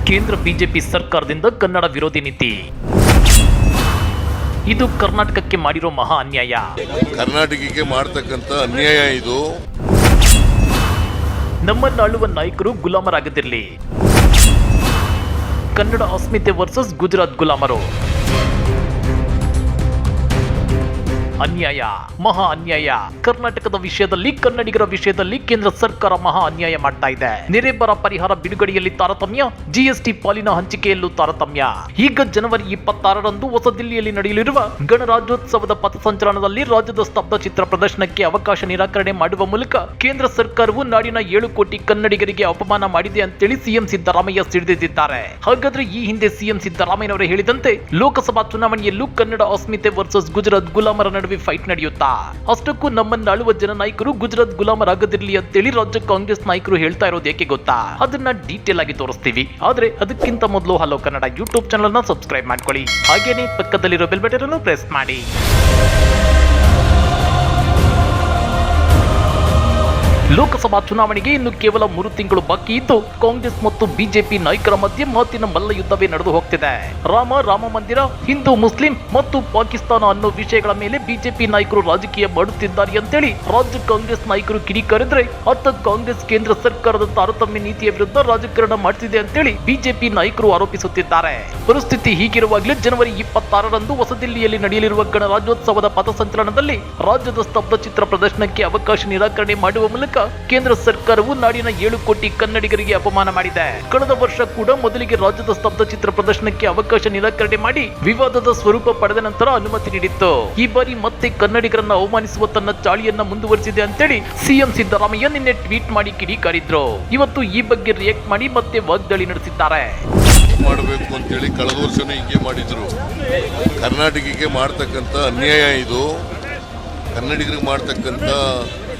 ಕೇಂದ್ರ ಬಿಜೆಪಿ ಸರ್ಕಾರದಿಂದ ಕನ್ನಡ ವಿರೋಧಿ ನೀತಿ. ಇದು ಕರ್ನಾಟಕಕ್ಕೆ ಮಾಡಿರೋ ಮಹಾ ಅನ್ಯಾಯ. ಕರ್ನಾಟಕಕ್ಕೆ ಮಾಡತಕ್ಕಂತ ಅನ್ಯಾಯ ಇದು. ನಮ್ಮನ್ನಾಳುವ ನಾಯಕರು ಗುಲಾಮರಾಗದಿರಲಿ. ಕನ್ನಡ ಅಸ್ಮಿತೆ ವರ್ಸಸ್ ಗುಜರಾತ್ ಗುಲಾಮರು. ಅನ್ಯಾಯ, ಮಹಾ ಅನ್ಯಾಯ. ಕರ್ನಾಟಕದ ವಿಷಯದಲ್ಲಿ, ಕನ್ನಡಿಗರ ವಿಷಯದಲ್ಲಿ ಕೇಂದ್ರ ಸರ್ಕಾರ ಮಹಾ ಅನ್ಯಾಯ ಮಾಡ್ತಾ ಇದೆ. ನೆರೆ ಬರ ಪರಿಹಾರ ಬಿಡುಗಡೆಯಲ್ಲಿ ತಾರತಮ್ಯ, ಜಿಎಸ್ಟಿ ಪಾಲಿನ ಹಂಚಿಕೆಯಲ್ಲೂ ತಾರತಮ್ಯ. ಈಗ ಜನವರಿ 26ರಂದು ಹೊಸ ದಿಲ್ಲಿಯಲ್ಲಿ ನಡೆಯಲಿರುವ ಗಣರಾಜ್ಯೋತ್ಸವದ ಪಥಸಂಚಲನದಲ್ಲಿ ರಾಜ್ಯದ ಸ್ತಬ್ಧ ಚಿತ್ರ ಪ್ರದರ್ಶನಕ್ಕೆ ಅವಕಾಶ ನಿರಾಕರಣೆ ಮಾಡುವ ಮೂಲಕ ಕೇಂದ್ರ ಸರ್ಕಾರವು ನಾಡಿನ 7 ಕೋಟಿ ಕನ್ನಡಿಗರಿಗೆ ಅಪಮಾನ ಮಾಡಿದೆ ಅಂತೇಳಿ ಸಿಎಂ ಸಿದ್ದರಾಮಯ್ಯ ಸಿಡಿದಿದ್ದಾರೆ. ಹಾಗಾದ್ರೆ ಈ ಹಿಂದೆ ಸಿಎಂ ಸಿದ್ದರಾಮಯ್ಯನವರು ಹೇಳಿದಂತೆ ಲೋಕಸಭಾ ಚುನಾವಣೆಯಲ್ಲೂ ಕನ್ನಡ ಅಸ್ಮಿತೆ ವರ್ಸಸ್ ಗುಜರಾತ್ ಗುಲಾಮರ ನಡುವೆ ಫೈಟ್ ನಡೆಯುತ್ತಾ? ಅಷ್ಟಕ್ಕೂ ನಮ್ಮನ್ನಾಳುವ ಜನ ನಾಯಕರು ಗುಜರಾತ್ ಗುಲಾಮರಾಗದಿರಲಿ ಅಂತೇಳಿ ರಾಜ್ಯ ಕಾಂಗ್ರೆಸ್ ನಾಯಕರು ಹೇಳ್ತಾ ಇರೋದು ಏಕೆ ಗೊತ್ತಾ? ಅದನ್ನ ಡೀಟೇಲ್ ಆಗಿ ತೋರಿಸ್ತೀವಿ. ಆದ್ರೆ ಅದಕ್ಕಿಂತ ಮೊದಲು ಹಲೋ ಕನ್ನಡ ಯೂಟ್ಯೂಬ್ ಚಾನಲ್ ನ ಸಬ್ಸ್ಕ್ರೈಬ್ ಮಾಡ್ಕೊಳ್ಳಿ. ಹಾಗೇನೆ ಪಕ್ಕದಲ್ಲಿರೋ ಬೆಲ್ ಬಟನ್ ಅನ್ನು ಪ್ರೆಸ್ ಮಾಡಿ. ಲೋಕಸಭಾ ಚುನಾವಣೆಗೆ ಇನ್ನು ಕೇವಲ 3 ತಿಂಗಳು ಬಾಕಿ ಇದ್ದು ಕಾಂಗ್ರೆಸ್ ಮತ್ತು ಬಿಜೆಪಿ ನಾಯಕರ ಮಧ್ಯೆ ಮಾತಿನ ಮಲ್ಲ ಯುದ್ಧವೇ ನಡೆದು ಹೋಗ್ತಿದೆ. ರಾಮ ಮಂದಿರ, ಹಿಂದೂ ಮುಸ್ಲಿಂ ಮತ್ತು ಪಾಕಿಸ್ತಾನ ಅನ್ನೋ ವಿಷಯಗಳ ಮೇಲೆ ಬಿಜೆಪಿ ನಾಯಕರು ರಾಜಕೀಯ ಮಾಡುತ್ತಿದ್ದಾರೆ ಅಂತೇಳಿ ರಾಜ್ಯ ಕಾಂಗ್ರೆಸ್ ನಾಯಕರು ಕಿಡಿಕಾರಿದ್ರೆ, ಅತ್ತ ಕಾಂಗ್ರೆಸ್ ಕೇಂದ್ರ ಸರ್ಕಾರದ ತಾರತಮ್ಯ ನೀತಿಯ ವಿರುದ್ಧ ರಾಜಕಾರಣ ಮಾಡ್ತಿದೆ ಅಂತೇಳಿ ಬಿಜೆಪಿ ನಾಯಕರು ಆರೋಪಿಸುತ್ತಿದ್ದಾರೆ. ಪರಿಸ್ಥಿತಿ ಹೀಗಿರುವಾಗಲೇ ಜನವರಿ 26ರಂದು ಹೊಸದಿಲ್ಲಿಯಲ್ಲಿ ನಡೆಯಲಿರುವ ಗಣರಾಜ್ಯೋತ್ಸವದ ಪಥಸಂಚಲನದಲ್ಲಿ ರಾಜ್ಯದ ಸ್ತಬ್ಧ ಚಿತ್ರ ಪ್ರದರ್ಶನಕ್ಕೆ ಅವಕಾಶ ನಿರಾಕರಣೆ ಮಾಡುವ ಮೂಲಕ ಕೇಂದ್ರ ಸರ್ಕಾರವು ನಾಡಿನ 7 ಕೋಟಿ ಕನ್ನಡಿಗರಿಗೆ ಅಪಮಾನ ಮಾಡಿದೆ. ಕಳೆದ ವರ್ಷ ಕೂಡ ಮೊದಲಿಗೆ ರಾಜ್ಯದ ಸ್ತಬ್ಧ ಚಿತ್ರ ಪ್ರದರ್ಶನಕ್ಕೆ ಅವಕಾಶ ನಿರಾಕರಣೆ ಮಾಡಿ ವಿವಾದದ ಸ್ವರೂಪ ಪಡೆದ ನಂತರ ಅನುಮತಿ ನೀಡಿತ್ತು. ಈ ಬಾರಿ ಮತ್ತೆ ಕನ್ನಡಿಗರನ್ನ ಅವಮಾನಿಸುವ ತನ್ನ ಚಾಳಿಯನ್ನ ಮುಂದುವರಿಸಿದೆ ಅಂತೇಳಿ ಸಿಎಂ ಸಿದ್ದರಾಮಯ್ಯ ನಿನ್ನೆ ಟ್ವೀಟ್ ಮಾಡಿ ಕಿಡಿಕಾರಿದ್ರು. ಇವತ್ತು ಈ ಬಗ್ಗೆ ರಿಯಾಕ್ಟ್ ಮಾಡಿ ಮತ್ತೆ ವಾಗ್ದಾಳಿ ನಡೆಸಿದ್ದಾರೆ. ಮಾಡಬೇಕು ಅಂತೇಳಿ ಕಳೆದ ವರ್ಷನೂ ಹಿಂಗೆ ಮಾಡಿದ್ರು. ಕರ್ನಾಟಕಕ್ಕೆ ಮಾಡತಕ್ಕಂತ ಅನ್ಯಾಯ ಇದು. ಕನ್ನಡಿಗರಿಗೆ ಮಾಡತಕ್ಕಂತ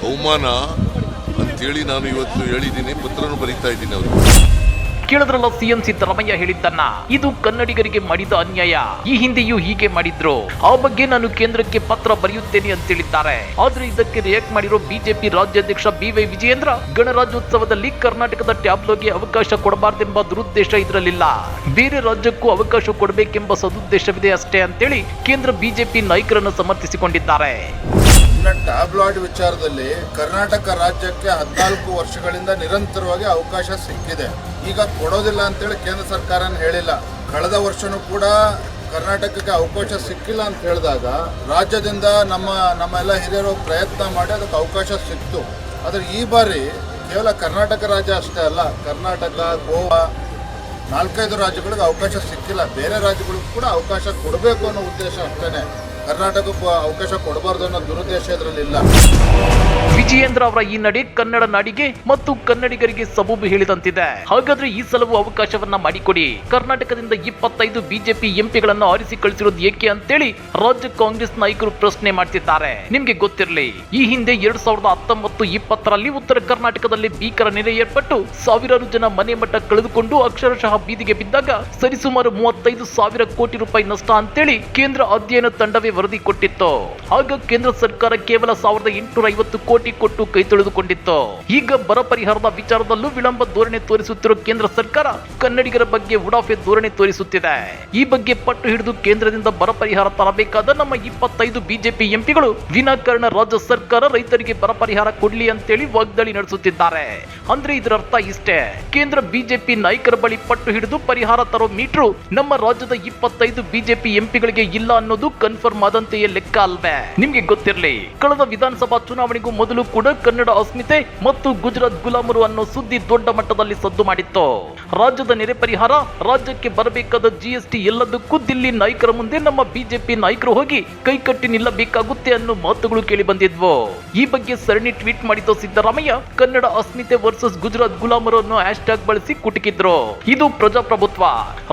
ಅವಮಾನ ಅಂತೇಳಿ ನಾನು ಇವತ್ತು ಹೇಳಿದ್ದೀನಿ, ಪತ್ರನೂ ಬರೀತಾ ಇದ್ದೀನಿ. ಅವರು ಕೇಳಿದ್ರಲ್ಲ ಸಿಎಂ ಸಿದ್ದರಾಮಯ್ಯ ಹೇಳಿದ್ದನ್ನ. ಇದು ಕನ್ನಡಿಗರಿಗೆ ಮಾಡಿದ ಅನ್ಯಾಯ. ಈ ಹಿಂದೆಯೂ ಹೀಗೆ ಮಾಡಿದ್ರು. ಆ ಬಗ್ಗೆ ನಾನು ಕೇಂದ್ರಕ್ಕೆ ಪತ್ರ ಬರೆಯುತ್ತೇನೆ ಅಂತ ಹೇಳಿದ್ದಾರೆ. ಆದ್ರೆ ಇದಕ್ಕೆ ರಿಯಾಕ್ಟ್ ಮಾಡಿರೋ ಬಿಜೆಪಿ ರಾಜ್ಯಾಧ್ಯಕ್ಷ ಬಿವೈ ವಿಜಯೇಂದ್ರ, ಗಣರಾಜ್ಯೋತ್ಸವದಲ್ಲಿ ಕರ್ನಾಟಕದ ಟ್ಯಾಬ್ಲೋಗೆ ಅವಕಾಶ ಕೊಡಬಾರ್ದೆಂಬ ದುರುದ್ದೇಶ ಇದರಲ್ಲಿಲ್ಲ, ಬೇರೆ ರಾಜ್ಯಕ್ಕೂ ಅವಕಾಶ ಕೊಡಬೇಕೆಂಬ ಸದುದ್ದೇಶವಿದೆ ಅಷ್ಟೇ ಅಂತೇಳಿ ಕೇಂದ್ರ ಬಿಜೆಪಿ ನಾಯಕರನ್ನು ಸಮರ್ಥಿಸಿಕೊಂಡಿದ್ದಾರೆ. ಟ್ಯಾಬ್ಲಾಯ್ಡ್ ವಿಚಾರದಲ್ಲಿ ಕರ್ನಾಟಕ ರಾಜ್ಯಕ್ಕೆ 14 ವರ್ಷಗಳಿಂದ ನಿರಂತರವಾಗಿ ಅವಕಾಶ ಸಿಕ್ಕಿದೆ. ಈಗ ಕೊಡೋದಿಲ್ಲ ಅಂತೇಳಿ ಕೇಂದ್ರ ಸರ್ಕಾರನ ಹೇಳಿಲ್ಲ. ಕಳೆದ ವರ್ಷನೂ ಕೂಡ ಕರ್ನಾಟಕಕ್ಕೆ ಅವಕಾಶ ಸಿಕ್ಕಿಲ್ಲ ಅಂತ ಹೇಳಿದಾಗ ರಾಜ್ಯದಿಂದ ನಮ್ಮ ಎಲ್ಲ ಹಿರಿಯರು ಪ್ರಯತ್ನ ಮಾಡಿ ಅದಕ್ಕೆ ಅವಕಾಶ ಸಿಕ್ತು. ಆದರೆ ಈ ಬಾರಿ ಕೇವಲ ಕರ್ನಾಟಕ ರಾಜ್ಯ ಅಷ್ಟೇ ಅಲ್ಲ, ಕರ್ನಾಟಕ, ಗೋವಾ 4-5 ರಾಜ್ಯಗಳಿಗೆ ಅವಕಾಶ ಸಿಕ್ಕಿಲ್ಲ. ಬೇರೆ ರಾಜ್ಯಗಳಿಗೂ ಕೂಡ ಅವಕಾಶ ಕೊಡಬೇಕು ಅನ್ನೋ ಉದ್ದೇಶ ಅಷ್ಟೇ. ಕರ್ನಾಟಕಕ್ಕೂ ಅವಕಾಶ ಕೊಡಬಾರ್ದು ಅನ್ನೋ ದುರುದ್ದೇಶ ಇದರಲ್ಲಿಲ್ಲ. ವಿಜಯೇಂದ್ರ ಅವರ ಈ ನಡೆ ಕನ್ನಡ ನಾಡಿಗೆ ಮತ್ತು ಕನ್ನಡಿಗರಿಗೆ ಸಬೂಬು ಹೇಳಿದಂತಿದೆ. ಹಾಗಾದ್ರೆ ಈ ಸಲವೂ ಅವಕಾಶವನ್ನ ಮಾಡಿಕೊಡಿ. ಕರ್ನಾಟಕದಿಂದ 25 ಬಿಜೆಪಿ ಎಂಪಿಗಳನ್ನು ಆರಿಸಿ ಕಳಿಸಿರೋದು ಏಕೆ ಅಂತೇಳಿ ರಾಜ್ಯ ಕಾಂಗ್ರೆಸ್ ನಾಯಕರು ಪ್ರಶ್ನೆ ಮಾಡ್ತಿದ್ದಾರೆ. ನಿಮ್ಗೆ ಗೊತ್ತಿರಲಿ, ಈ ಹಿಂದೆ 2019-20ರಲ್ಲಿ ಉತ್ತರ ಕರ್ನಾಟಕದಲ್ಲಿ ಭೀಕರ ನೆರೆ ಏರ್ಪಟ್ಟು ಸಾವಿರಾರು ಜನ ಮನೆ ಮಠ ಕಳೆದುಕೊಂಡು ಅಕ್ಷರಶಃ ಬೀದಿಗೆ ಬಿದ್ದಾಗ ಸರಿಸುಮಾರು 35,000 ಕೋಟಿ ರೂಪಾಯಿ ನಷ್ಟ ಅಂತೇಳಿ ಕೇಂದ್ರ ಅಧ್ಯಯನ ತಂಡವೇ ವರದಿ ಕೊಟ್ಟಿತ್ತು. ಆಗ ಕೇಂದ್ರ ಸರ್ಕಾರ ಕೇವಲ 1,850 ಕೋಟಿ ಕೊಟ್ಟು ಕೈ ತೊಳೆದುಕೊಂಡಿತ್ತು. ಈಗ ಬರ ಪರಿಹಾರದ ವಿಚಾರದಲ್ಲೂ ವಿಳಂಬ ಧೋರಣೆ ತೋರಿಸುತ್ತಿರುವ ಕೇಂದ್ರ ಸರ್ಕಾರ ಕನ್ನಡಿಗರ ಬಗ್ಗೆ ಉಡಾಫೆ ಧೋರಣೆ ತೋರಿಸುತ್ತಿದೆ. ಈ ಬಗ್ಗೆ ಪಟ್ಟು ಹಿಡಿದು ಕೇಂದ್ರದಿಂದ ಬರ ಪರಿಹಾರ ತರಬೇಕಾದ ನಮ್ಮ 25 ಬಿಜೆಪಿ ಎಂಪಿಗಳು ವಿನಾಕಾರಣ ರಾಜ್ಯ ಸರ್ಕಾರ ರೈತರಿಗೆ ಬರ ಪರಿಹಾರ ಕೊಡ್ಲಿ ಅಂತೇಳಿ ವಾಗ್ದಾಳಿ ನಡೆಸುತ್ತಿದ್ದಾರೆ. ಅಂದ್ರೆ ಇದರ ಅರ್ಥ ಇಷ್ಟೇ, ಕೇಂದ್ರ ಬಿಜೆಪಿ ನಾಯಕರ ಬಳಿ ಪಟ್ಟು ಹಿಡಿದು ಪರಿಹಾರ ತರೋ ಮೀಟ್ರು ನಮ್ಮ ರಾಜ್ಯದ 25 ಬಿಜೆಪಿ ಎಂಪಿಗಳಿಗೆ ಇಲ್ಲ ಅನ್ನೋದು ಕನ್ಫರ್ಮ್ ಆದಂತೆಯೇ ಲೆಕ್ಕ ಅಲ್ವೇ? ನಿಮ್ಗೆ ಗೊತ್ತಿರಲಿ, ಕಳೆದ ವಿಧಾನಸಭಾ ಚುನಾವಣೆಗೂ ಮೊದಲು ಕೂಡ ಕನ್ನಡ ಅಸ್ಮಿತೆ ಮತ್ತು ಗುಜರಾತ್ ಗುಲಾಮರು ಅನ್ನೋ ಸುದ್ದಿ ದೊಡ್ಡ ಮಟ್ಟದಲ್ಲಿ ಸದ್ದು ಮಾಡಿತ್ತು. ರಾಜ್ಯದ ನೆರೆ ಪರಿಹಾರ, ರಾಜ್ಯಕ್ಕೆ ಬರಬೇಕಾದ ಜಿಎಸ್ಟಿ ಎಲ್ಲದಕ್ಕೂ ದಿಲ್ಲಿ ನಾಯಕರ ಮುಂದೆ ನಮ್ಮ ಬಿಜೆಪಿ ನಾಯಕರು ಹೋಗಿ ಕೈಕಟ್ಟಿ ನಿಲ್ಲಬೇಕಾಗುತ್ತೆ ಅನ್ನೋ ಮಾತುಗಳು ಕೇಳಿ ಬಂದಿದ್ವು. ಈ ಬಗ್ಗೆ ಸರಣಿ ಟ್ವೀಟ್ ಮಾಡಿದ ಸಿದ್ದರಾಮಯ್ಯ ಕನ್ನಡ ಅಸ್ಮಿತೆ ವರ್ಸಸ್ ಗುಜರಾತ್ ಗುಲಾಮರು ಅನ್ನೋ ಹ್ಯಾಶ್ಟ್ಯಾಗ್ ಬಳಸಿ ಕುಟುಕಿದ್ರು. ಇದು ಪ್ರಜಾಪ್ರಭುತ್ವ,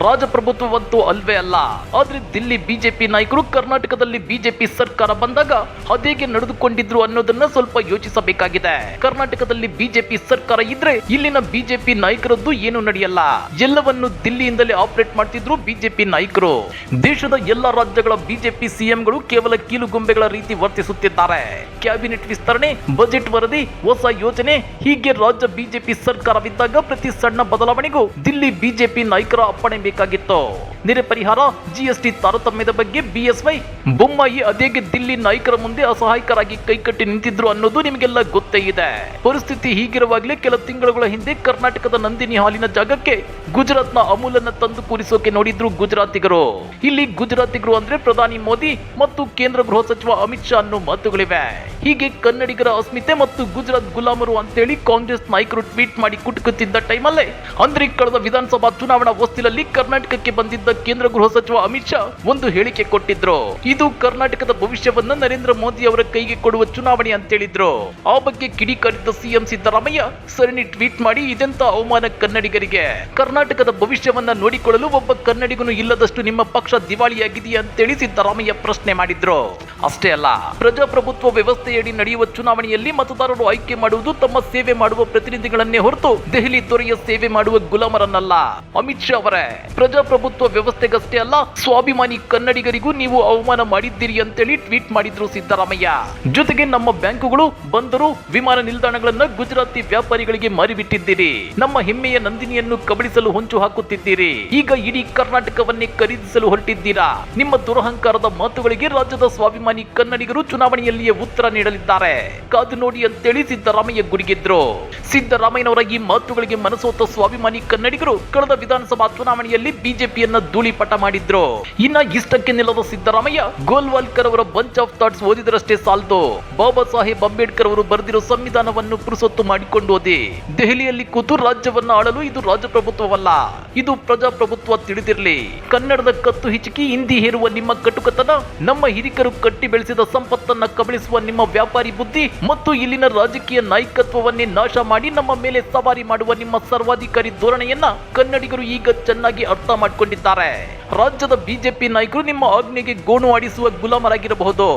ರಾಜಪ್ರಭುತ್ವವಂತೂ ಅಲ್ವೇ ಅಲ್ಲ. ಆದ್ರೆ ದಿಲ್ಲಿ ಬಿಜೆಪಿ ನಾಯಕರು ಕರ್ನಾಟಕದ ಕೇಂದ್ರದಲ್ಲಿ ಬಿಜೆಪಿ ಸರ್ಕಾರ ಬಂದಾಗ ಅದೇಗೆ ನಡೆದುಕೊಂಡಿದ್ರು ಅನ್ನೋದನ್ನ ಸ್ವಲ್ಪ ಯೋಚಿಸಬೇಕಾಗಿದೆ. ಕರ್ನಾಟಕದಲ್ಲಿ ಬಿಜೆಪಿ ಸರ್ಕಾರ ಇದ್ರೆ ಇಲ್ಲಿನ ಬಿಜೆಪಿ ನಾಯಕರದ್ದು ಏನು ನಡೆಯಲ್ಲ. ಎಲ್ಲವನ್ನು ದಿಲ್ಲಿಯಿಂದಲೇ ಆಪರೇಟ್ ಮಾಡ್ತಿದ್ರು ಬಿಜೆಪಿ ನಾಯಕರು. ದೇಶದ ಎಲ್ಲ ರಾಜ್ಯಗಳ ಬಿಜೆಪಿ ಸಿಎಂಗಳು ಕೇವಲ ಕೀಲುಗೊಂಬೆಗಳ ರೀತಿ ವರ್ತಿಸುತ್ತಿದ್ದಾರೆ. ಕ್ಯಾಬಿನೆಟ್ ವಿಸ್ತರಣೆ, ಬಜೆಟ್ ವರದಿ, ಹೊಸ ಯೋಜನೆ ಹೀಗೆ ರಾಜ್ಯ ಬಿಜೆಪಿ ಸರ್ಕಾರವಿದ್ದಾಗ ಪ್ರತಿ ಸಣ್ಣ ಬದಲಾವಣೆಗೂ ದಿಲ್ಲಿ ಬಿಜೆಪಿ ನಾಯಕರ ಅಪ್ಪಣೆ ಬೇಕಾಗಿತ್ತು. ನೆರೆ ಪರಿಹಾರ, ಜಿಎಸ್ಟಿ ತಾರತಮ್ಯದ ಬಗ್ಗೆ ಬಿಎಸ್ವೈ, ಬೊಮ್ಮಾಯಿ ಅದೇಗೆ ದಿಲ್ಲಿ ನಾಯಕರ ಮುಂದೆ ಅಸಹಾಯಕರಾಗಿ ಕೈಕಟ್ಟಿ ನಿಂತಿದ್ರು ಅನ್ನೋದು ನಿಮಗೆಲ್ಲ ಗೊತ್ತೇ ಇದೆ. ಪರಿಸ್ಥಿತಿ ಹೀಗಿರುವಾಗಲೇ ಕೆಲ ತಿಂಗಳುಗಳ ಹಿಂದೆ ಕರ್ನಾಟಕದ ನಂದಿನಿ ಹಾಲಿನ ಜಾಗಕ್ಕೆ ಗುಜರಾತ್ನ ಅಮೂಲನ್ನ ತಂದು ಕೂರಿಸೋಕೆ ನೋಡಿದ್ರು ಗುಜರಾತಿಗರು. ಇಲ್ಲಿ ಗುಜರಾತಿಗರು ಅಂದ್ರೆ ಪ್ರಧಾನಿ ಮೋದಿ ಮತ್ತು ಕೇಂದ್ರ ಗೃಹ ಸಚಿವ ಅಮಿತ್ ಶಾ ಅನ್ನೋ ಮಾತುಗಳಿವೆ. ಹೀಗೆ ಕನ್ನಡಿಗರ ಅಸ್ಮಿತೆ ಮತ್ತು ಗುಜರಾತ್ ಗುಲಾಮರು ಅಂತೇಳಿ ಕಾಂಗ್ರೆಸ್ ನಾಯಕರು ಟ್ವೀಟ್ ಮಾಡಿ ಕುಟುಕುತ್ತಿದ್ದ ಟೈಮಲ್ಲೇ ಅಂದ್ರೆ ಕಳೆದ ವಿಧಾನಸಭಾ ಚುನಾವಣಾ ಹೊಸ್ತಿಲಲ್ಲಿ ಕರ್ನಾಟಕಕ್ಕೆ ಬಂದಿದ್ದ ಕೇಂದ್ರ ಗೃಹ ಸಚಿವ ಅಮಿತ್ ಶಾ ಒಂದು ಹೇಳಿಕೆ ಕೊಟ್ಟಿದ್ರು. ಇದು ಕರ್ನಾಟಕದ ಭವಿಷ್ಯವನ್ನ ನರೇಂದ್ರ ಮೋದಿ ಅವರ ಕೈಗೆ ಕೊಡುವ ಚುನಾವಣೆ ಅಂತೇಳಿದ್ರು. ಆ ಬಗ್ಗೆ ಕಿಡಿಕಾರಿದ್ದ ಸಿಎಂ ಸಿದ್ದರಾಮಯ್ಯ ಸರಣಿ ಟ್ವೀಟ್ ಮಾಡಿ ಇದೆಂತ ಅವಮಾನ ಕನ್ನಡಿಗರಿಗೆ, ಕರ್ನಾಟಕದ ಭವಿಷ್ಯವನ್ನ ನೋಡಿಕೊಳ್ಳಲು ಒಬ್ಬ ಕನ್ನಡಿಗನು ಇಲ್ಲದಷ್ಟು ನಿಮ್ಮ ಪಕ್ಷ ದಿವಾಳಿಯಾಗಿದೆಯಾ ಅಂತೇಳಿ ಸಿದ್ದರಾಮಯ್ಯ ಪ್ರಶ್ನೆ ಮಾಡಿದ್ರು. ಅಷ್ಟೇ ಅಲ್ಲ, ಪ್ರಜಾಪ್ರಭುತ್ವ ವ್ಯವಸ್ಥೆಯಡಿ ನಡೆಯುವ ಚುನಾವಣೆಯಲ್ಲಿ ಮತದಾರರು ಆಯ್ಕೆ ಮಾಡುವುದು ತಮ್ಮ ಸೇವೆ ಮಾಡುವ ಪ್ರತಿನಿಧಿಗಳನ್ನೇ ಹೊರತು ದೆಹಲಿ ದೊರೆಯ ಸೇವೆ ಮಾಡುವ ಗುಲಾಮರನ್ನಲ್ಲ. ಅಮಿತ್ ಶಾ ಅವರೇ, ಪ್ರಜಾಪ್ರಭುತ್ವ ವ್ಯವಸ್ಥೆಗಷ್ಟೇ ಅಲ್ಲ ಸ್ವಾಭಿಮಾನಿ ಕನ್ನಡಿಗರಿಗೂ ನೀವು ಅವಮಾನ ಮಾಡಿದ್ದೀರಿ ಅಂತೇಳಿ ಟ್ವೀಟ್ ಮಾಡಿದ್ರು ಸಿದ್ದರಾಮಯ್ಯ. ಜೊತೆಗೆ ನಮ್ಮ ಬ್ಯಾಂಕುಗಳು, ಬಂದರು, ವಿಮಾನ ನಿಲ್ದಾಣಗಳನ್ನ ಗುಜರಾತಿ ವ್ಯಾಪಾರಿಗಳಿಗೆ ಮಾರಿಬಿಟ್ಟಿದ್ದೀರಿ. ನಮ್ಮ ಹೆಮ್ಮೆಯ ನಂದಿನಿಯನ್ನು ಕಬಳಿಸಲು ಹೊಂಚು ಹಾಕುತ್ತಿದ್ದೀರಿ. ಈಗ ಇಡೀ ಕರ್ನಾಟಕವನ್ನೇ ಖರೀದಿಸಲು ಹೊರಟಿದ್ದೀರಾ. ನಿಮ್ಮ ದುರಹಂಕಾರದ ಮಾತುಗಳಿಗೆ ರಾಜ್ಯದ ಸ್ವಾಭಿಮಾನಿ ಕನ್ನಡಿಗರು ಚುನಾವಣೆಯಲ್ಲಿಯೇ ಉತ್ತರ ನೀಡಲಿದ್ದಾರೆ. ಕಾದು ನೋಡಿ ಅಂತೇಳಿ ಸಿದ್ದರಾಮಯ್ಯ ಗುಡುಗಿದ್ರು. ಸಿದ್ದರಾಮಯ್ಯನವರ ಈ ಮಾತುಗಳಿಗೆ ಮನಸೋತ ಸ್ವಾಭಿಮಾನಿ ಕನ್ನಡಿಗರು ಕಳೆದ ವಿಧಾನಸಭಾ ಚುನಾವಣೆಯಲ್ಲಿ ಬಿಜೆಪಿಯನ್ನ ಧೂಳಿಪಟ ಮಾಡಿದ್ರು. ಇನ್ನ ಇಷ್ಟಕ್ಕೆ ನಿಲ್ಲದ ಸಿದ್ದರಾಮಯ್ಯ ಗೋಲ್ವಾಲ್ಕರ್ ಅವರ ಬಂಚ್ ಆಫ್ ಥಾಟ್ಸ್ ಓದಿದರಷ್ಟೇ ಸಾಲದು, ಬಾಬಾ ಸಾಹೇಬ್ ಅಂಬೇಡ್ಕರ್ ಅವರು ಬರೆದಿರೋ ಸಂವಿಧಾನವನ್ನು ಪುರುಸೊತ್ತು ಮಾಡಿಕೊಂಡು ಓದಿ. ದೆಹಲಿಯಲ್ಲಿ ಕೂತು ರಾಜ್ಯವನ್ನ ಆಳಲು ಇದು ರಾಜಪ್ರಭುತ್ವವಲ್ಲ, ಇದು ಪ್ರಜಾಪ್ರಭುತ್ವ ತಿಳಿದಿರಲಿ. ಕನ್ನಡದ ಕತ್ತು ಹಿಚುಕಿ ಹಿಂದಿ ಹೇರುವ ನಿಮ್ಮ ಕಟುಕತನ, ನಮ್ಮ ಹಿರಿಕರು ಕಟ್ಟಿ ಬೆಳೆಸಿದ ಸಂಪತ್ತನ್ನ ಕಬಳಿಸುವ ನಿಮ್ಮ ವ್ಯಾಪಾರಿ ಬುದ್ಧಿ ಮತ್ತು ಇಲ್ಲಿನ ರಾಜಕೀಯ ನಾಯಕತ್ವವನ್ನೇ ನಾಶ ಮಾಡಿ ನಮ್ಮ ಮೇಲೆ ಸವಾರಿ ಮಾಡುವ ನಿಮ್ಮ ಸರ್ವಾಧಿಕಾರಿ ಧೋರಣೆಯನ್ನ ಕನ್ನಡಿಗರು ಈಗ ಚೆನ್ನಾಗಿ ಅರ್ಥ ಮಾಡಿಕೊಂಡಿದ್ದಾರೆ. ರಾಜ್ಯದ ಬಿಜೆಪಿ ನಾಯಕರು ನಿಮ್ಮ ಆಜ್ಞೆಗೆ ಗೋಣು ಆಡಿಸುವ ಗುಲಾಮರಾಗಿರಬಹುದು,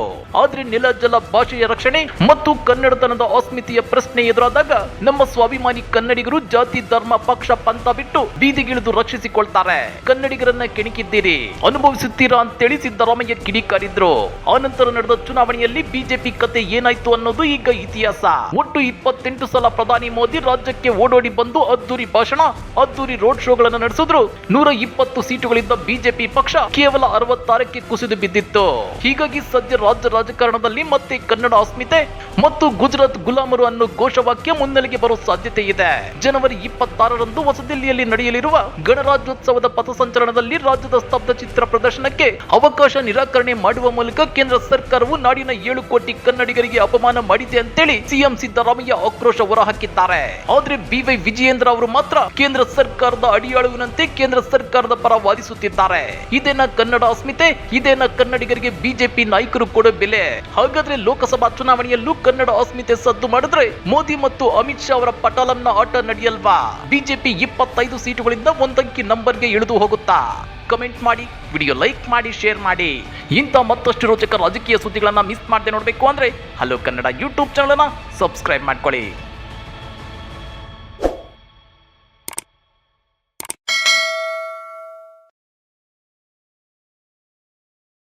ಆದ್ರೆ ನೆಲ, ಜಲ, ಭಾಷೆಯ ರಕ್ಷಣೆ ಮತ್ತು ಕನ್ನಡತನದ ಅಸ್ಮಿತೆಯ ಪ್ರಶ್ನೆ ಎದುರಾದಾಗ ನಮ್ಮ ಸ್ವಾಭಿಮಾನಿ ಕನ್ನಡಿಗರು ಜಾತಿ, ಧರ್ಮ, ಪಕ್ಷ, ಪಂಥ ಬಿಟ್ಟು ಬೀದಿಗಿಳಿದು ರಕ್ಷಿಸಿಕೊಳ್ತಾರೆ. ಕನ್ನಡಿಗರನ್ನ ಕೆಣಕಿದ್ದೀರಿ, ಅನುಭವಿಸುತ್ತೀರಾ ಅಂತೇಳಿ ಸಿದ್ದರಾಮಯ್ಯ ಕಿಡಿಕಾರಿದ್ರು. ಆನಂತರ ನಡೆದ ಚುನಾವಣೆಯಲ್ಲಿ ಬಿಜೆಪಿ ಕತೆ ಏನಾಯ್ತು ಅನ್ನೋದು ಈಗ ಇತಿಹಾಸ. ಒಟ್ಟು 28 ಸಲ ಪ್ರಧಾನಿ ಮೋದಿ ರಾಜ್ಯಕ್ಕೆ ಓಡೋಡಿ ಬಂದು ಅದ್ದೂರಿ ಭಾಷಣ, ಅದ್ದೂರಿ ರೋಡ್ ಶೋಗಳನ್ನು ನಡೆಸಿದ್ರು. 120 ಸೀಟುಗಳಿದ್ದ ಬಿಜೆಪಿ ಪಕ್ಷ ಕೇವಲ 66ಕ್ಕೆ ಕುಸಿದು ಬಿದ್ದಿತ್ತು. ಹೀಗಾಗಿ ಸದ್ಯ ರಾಜ್ಯ ರಾಜಕಾರಣದಲ್ಲಿ ಮತ್ತೆ ಕನ್ನಡ ಅಸ್ಮಿತೆ ಮತ್ತು ಗುಜರಾತ್ ಗುಲಾಮರು ಅನ್ನೋ ಘೋಷವಾಕ್ಯ ಮುನ್ನೆಲೆಗೆ ಬರೋ ಸಾಧ್ಯತೆ ಇದೆ. ಜನವರಿ 26ರಂದು ಹೊಸದಿಲ್ಲಿಯಲ್ಲಿ ನಡೆಯಲಿರುವ ಗಣರಾಜ್ಯೋತ್ಸವದ ಪಥಸಂಚಲನದಲ್ಲಿ ರಾಜ್ಯದ ಸ್ತಬ್ಧ ಚಿತ್ರ ಪ್ರದರ್ಶನಕ್ಕೆ ಅವಕಾಶ ನಿರಾಕರಣೆ ಮಾಡುವ ಮೂಲಕ ಕೇಂದ್ರ ಸರ್ಕಾರವು ನಾಡಿನ 7 ಕೋಟಿ ಕನ್ನಡಿಗರಿಗೆ ಅಪಮಾನ ಮಾಡಿದೆ ಅಂತೇಳಿ ಸಿಎಂ ಸಿದ್ದರಾಮಯ್ಯ ಆಕ್ರೋಶ ಹೊರಹಾಕಿದ್ದಾರೆ. ಆದ್ರೆ ಬಿವೈ ವಿಜಯೇಂದ್ರ ಅವರು ಮಾತ್ರ ಕೇಂದ್ರ ಸರ್ಕಾರದ ಅಡಿಯಾಳುವಿನಂತೆ ಕೇಂದ್ರ ಸರ್ಕಾರದ ಪರ ವಾದಿಸುತ್ತಿದ್ದಾರೆ. ಇದೇನ ಕನ್ನಡ ಅಸ್ಮಿತೆ, ಇದೇನ ಕನ್ನಡಿಗರಿಗೆ ಬಿಜೆಪಿ ನಾಯಕರು ಕೊಡೋ ಬೆಲೆ? ಹಾಗಾದ್ರೆ ಲೋಕಸಭಾ ಚುನಾವಣೆಯಲ್ಲೂ ಕನ್ನಡ ಅಸ್ಮಿತೆ ಸದ್ದು ಮಾಡಿದ್ರೆ ಮೋದಿ ಮತ್ತು ಅಮಿತ್ ಶಾ ಅವರ ಪಟಾಲಂನ ಆಟ ನಡೆಯಲ್ವಾ? ಬಿಜೆಪಿ 25 ಸೀಟುಗಳಿಂದ ಒಂದಂಕಿ ನಂಬರ್ಗೆ ಇಳಿದು ಹೋಗುತ್ತಾ? ಕಮೆಂಟ್ ಮಾಡಿ, ವಿಡಿಯೋ ಲೈಕ್ ಮಾಡಿ, ಶೇರ್ ಮಾಡಿ. ಇಂಥ ಮತ್ತಷ್ಟು ರೋಚಕ ರಾಜಕೀಯ ಸುದ್ದಿಗಳನ್ನ ಮಿಸ್ ಮಾಡದೆ ನೋಡಬೇಕು ಅಂದ್ರೆ ಹಲೋ ಕನ್ನಡ ಯೂಟ್ಯೂಬ್ ಚಾನಲ್ ಅನ್ನ ಸಬ್ಸ್ಕ್ರೈಬ್ ಮಾಡ್ಕೊಳ್ಳಿ.